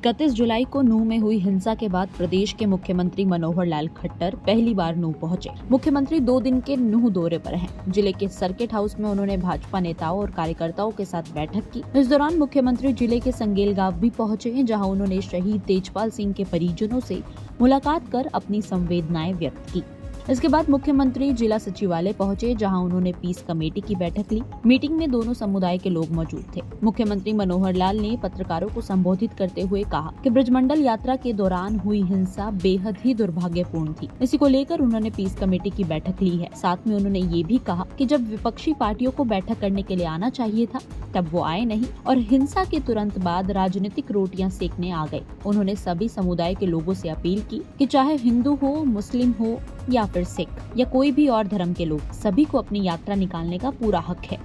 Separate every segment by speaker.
Speaker 1: 31 जुलाई को नूंह में हुई हिंसा के बाद प्रदेश के मुख्यमंत्री मनोहर लाल खट्टर पहली बार नूंह पहुंचे। मुख्यमंत्री 2 दिन के नूंह दौरे पर हैं। जिले के सर्किट हाउस में उन्होंने भाजपा नेताओं और कार्यकर्ताओं के साथ बैठक की। इस दौरान मुख्यमंत्री जिले के संगेल गांव भी पहुंचे, जहां उन्होंने शहीद तेजपाल सिंह के परिजनों से मुलाकात कर अपनी संवेदनाएं व्यक्त की। इसके बाद मुख्यमंत्री जिला सचिवालय पहुंचे, जहां उन्होंने पीस कमेटी की बैठक ली। मीटिंग में दोनों समुदाय के लोग मौजूद थे। मुख्यमंत्री मनोहर लाल ने पत्रकारों को संबोधित करते हुए कहा कि ब्रजमंडल यात्रा के दौरान हुई हिंसा बेहद ही दुर्भाग्यपूर्ण थी। इसी को लेकर उन्होंने पीस कमेटी की बैठक ली है। साथ में उन्होंने ये भी कहा कि जब विपक्षी पार्टियों को बैठक करने के लिए आना चाहिए था, तब वो आए नहीं और हिंसा के तुरंत बाद राजनीतिक रोटियां सेकने आ गए। उन्होंने सभी समुदाय के लोगों से अपील की कि चाहे हिंदू हो, मुस्लिम हो या फिर सिख या कोई भी और धर्म के लोग, सभी को अपनी यात्रा निकालने का पूरा हक है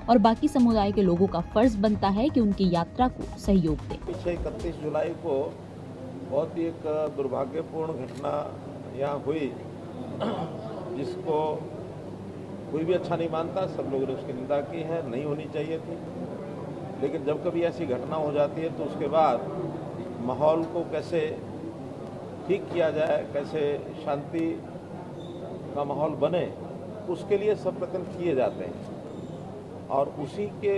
Speaker 1: और बाकी समुदाय के लोगों का फर्ज बनता है कि उनकी यात्रा को सहयोग दें।
Speaker 2: पिछले 31 जुलाई को बहुत ही एक दुर्भाग्यपूर्ण घटना यहाँ हुई, जिसको कोई भी अच्छा नहीं मानता। सब लोगों ने उसकी निंदा की है, नहीं होनी चाहिए थी। लेकिन जब कभी ऐसी घटना हो जाती है तो उसके बाद माहौल को कैसे ठीक किया जाए, कैसे शांति का माहौल बने, उसके लिए सब प्रयत्न किए जाते हैं। और उसी के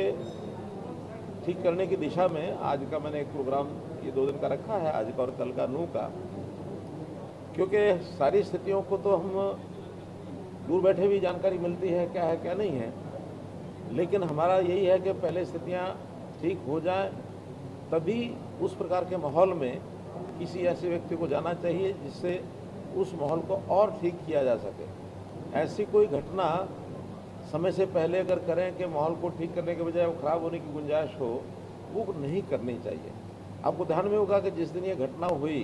Speaker 2: ठीक करने की दिशा में आज का मैंने एक प्रोग्राम ये 2 दिन का रखा है, आज का और कल का नूंह का, क्योंकि सारी स्थितियों को तो हम दूर बैठे भी जानकारी मिलती है क्या है क्या नहीं है। लेकिन हमारा यही है कि पहले स्थितियां ठीक हो जाएं, तभी उस प्रकार के माहौल में किसी ऐसे व्यक्ति को जाना चाहिए जिससे उस माहौल को और ठीक किया जा सके। ऐसी कोई घटना समय से पहले अगर करें कि माहौल को ठीक करने के बजाय वो खराब होने की गुंजाइश हो, वो नहीं करनी चाहिए। आपको ध्यान में होगा कि जिस दिन ये घटना हुई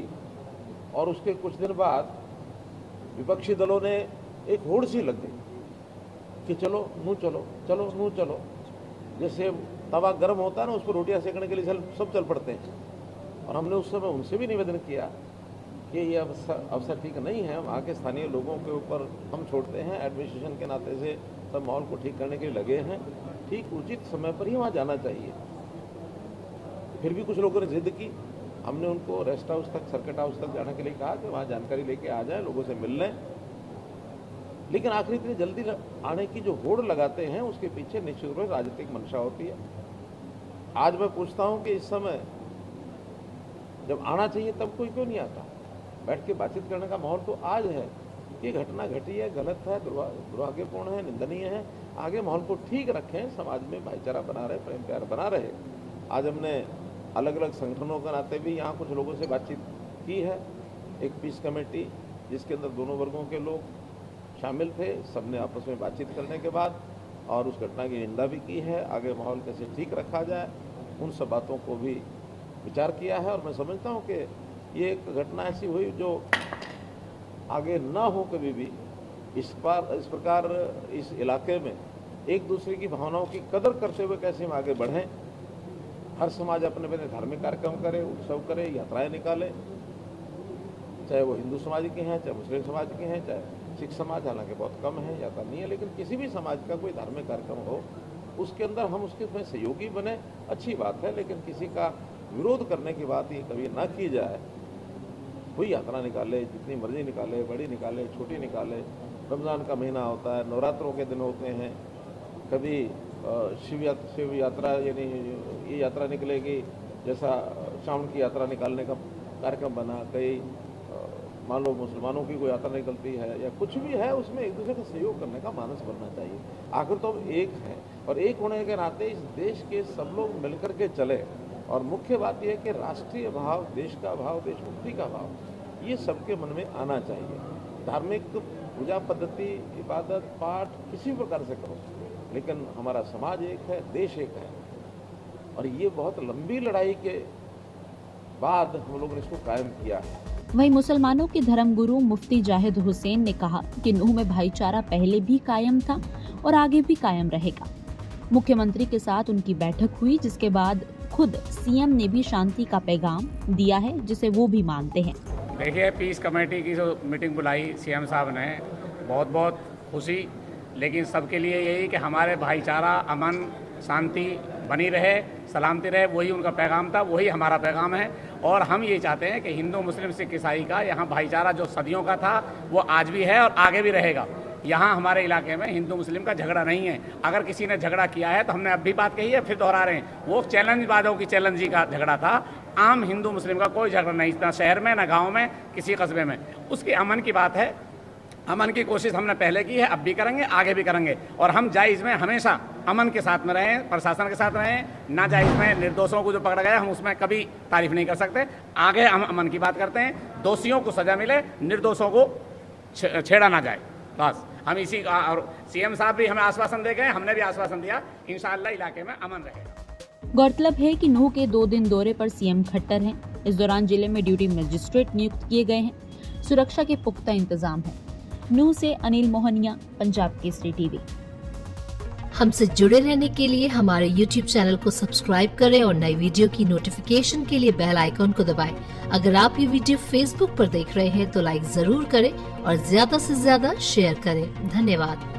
Speaker 2: और उसके कुछ दिन बाद विपक्षी दलों ने एक होड़ सी लग गई कि चलो नूंह चलो, चलो नूंह चलो। जैसे तवा गर्म होता है ना, उस पर रोटियां सेकने के लिए सब चल पड़ते हैं। और हमने उस समय उनसे भी निवेदन किया कि ये अवसर ठीक नहीं है। वहाँ के स्थानीय लोगों के ऊपर हम छोड़ते हैं, एडमिनिस्ट्रेशन के नाते से सब माहौल को ठीक करने के लिए लगे हैं। ठीक उचित समय पर ही वहाँ जाना चाहिए। फिर भी कुछ लोगों ने जिद की। हमने उनको रेस्ट हाउस तक, सर्किट हाउस तक जाने के लिए कहा कि वहाँ जानकारी लेके आ जाए, लोगों से मिल लें। लेकिन आखिर इतनी जल्दी आने की जो होड़ लगाते हैं, उसके पीछे निश्चित रूप से राजनीतिक मंशा होती है। आज मैं पूछता हूँ कि इस समय जब आना चाहिए तब कोई क्यों नहीं आता? बैठ के बातचीत करने का माहौल तो आज है। ये घटना घटी है, गलत है, दुर्भाग्यपूर्ण है, निंदनीय है। आगे माहौल को ठीक रखें, समाज में भाईचारा बना रहे, प्रेम प्यार बना रहे। आज हमने अलग अलग संगठनों के नाते भी यहाँ कुछ लोगों से बातचीत की है। एक पीस कमेटी जिसके अंदर दोनों वर्गों के लोग शामिल थे, सबने आपस में बातचीत करने के बाद और उस घटना की निंदा भी की है। आगे माहौल कैसे ठीक रखा जाए, उन सब बातों को भी विचार किया है। और मैं समझता हूँ कि ये एक घटना ऐसी हुई जो आगे ना हो कभी भी। इस प्रकार इस इलाके में एक दूसरे की भावनाओं की कदर करते हुए कैसे हम आगे बढ़ें। हर समाज अपने अपने धार्मिक कार्यक्रम करे, उत्सव करे, यात्राएं निकाले, चाहे वो हिंदू समाज के हैं, चाहे मुस्लिम समाज के हैं, चाहे सिख समाज, हालांकि बहुत कम है, यात्रा नहीं है। लेकिन किसी भी समाज का कोई धार्मिक कार्यक्रम हो, उसके अंदर हम उसके में सहयोगी बने, अच्छी बात है। लेकिन किसी का विरोध करने की बात ये कभी ना की जाए। कोई यात्रा निकाले, जितनी मर्जी निकाले, बड़ी निकाले, छोटी निकाले। रमज़ान का महीना होता है, नवरात्रों के दिन होते हैं, कभी शिव यात्रा, यानी ये यात्रा निकलेगी, जैसा श्रावण की यात्रा निकालने का कार्यक्रम बना। कई मान लो मुसलमानों की कोई यात्रा निकलती है या कुछ भी है, उसमें एक दूसरे का सहयोग करने का मानस बनना चाहिए। आखिर तो हम एक हैं और एक होने के नाते इस देश के सब लोग मिलकर के चले। और मुख्य बात यह है कि राष्ट्रीय भाव, देश का भाव, देश मुक्ति का भाव, ये सबके मन में आना चाहिए। धार्मिक पूजा पद्धति, इबादत, पाठ किसी भी प्रकार से करो, लेकिन हमारा समाज एक है, देश एक है। और ये बहुत लंबी लड़ाई के बाद हम लोगों ने इसको कायम किया है।
Speaker 1: वहीं मुसलमानों के धर्मगुरु मुफ्ती जाहिद हुसैन ने कहा कि नूंह में भाईचारा पहले भी कायम था और आगे भी कायम रहेगा। मुख्यमंत्री के साथ उनकी बैठक हुई, जिसके बाद खुद सीएम ने भी शांति का पैगाम दिया है, जिसे वो भी मानते हैं।
Speaker 3: देखिए, पीस कमेटी की जो मीटिंग बुलाई सीएम साहब ने, बहुत बहुत खुशी। लेकिन सबके लिए यही कि हमारे भाईचारा, अमन, शांति बनी रहे, सलामती रहे, वही उनका पैगाम था, वही हमारा पैगाम है। और हम ये चाहते हैं कि हिंदू मुस्लिम सिख ईसाई का यहाँ भाईचारा जो सदियों का था वो आज भी है और आगे भी रहेगा। यहाँ हमारे इलाके में हिंदू मुस्लिम का झगड़ा नहीं है। अगर किसी ने झगड़ा किया है तो हमने अब भी बात कही है, फिर दोहरा रहे हैं, वो चैलेंजबाजों की चैलेंजी का झगड़ा था। आम हिंदू मुस्लिम का कोई झगड़ा नहीं, ना शहर में, ना गाँव में, किसी कस्बे में। उसकी अमन की बात है, अमन की कोशिश हमने पहले की है, अब भी करेंगे, आगे भी करेंगे। और हम जायज़ में हमेशा अमन के साथ में रहें, प्रशासन के साथ रहें। नाजायज़ में निर्दोषों को जो पकड़ा गया हम उसमें कभी तारीफ नहीं कर सकते। आगे हम अमन की बात करते हैं, दोषियों को सज़ा मिले, निर्दोषों को छेड़ा ना जाए। बस हम इसी का, और सीएम साहब भी हमें आश्वासन दे गए, हमने भी आश्वासन दिया, इंशाअल्लाह इलाके में अमन रहेगा।
Speaker 1: गौरतलब है कि नूंह के 2 दिन दौरे पर सीएम खट्टर हैं। इस दौरान जिले में ड्यूटी मजिस्ट्रेट नियुक्त किए गए हैं। सुरक्षा के पुख्ता इंतजाम है। नूंह से अनिल मोहनिया, पंजाब केसरी टीवी।
Speaker 4: हमसे जुड़े रहने के लिए हमारे YouTube चैनल को सब्सक्राइब करें और नई वीडियो की नोटिफिकेशन के लिए बेल आइकॉन को दबाएं। अगर आप ये वीडियो Facebook पर देख रहे हैं तो लाइक जरूर करें और ज्यादा से ज्यादा शेयर करें। धन्यवाद।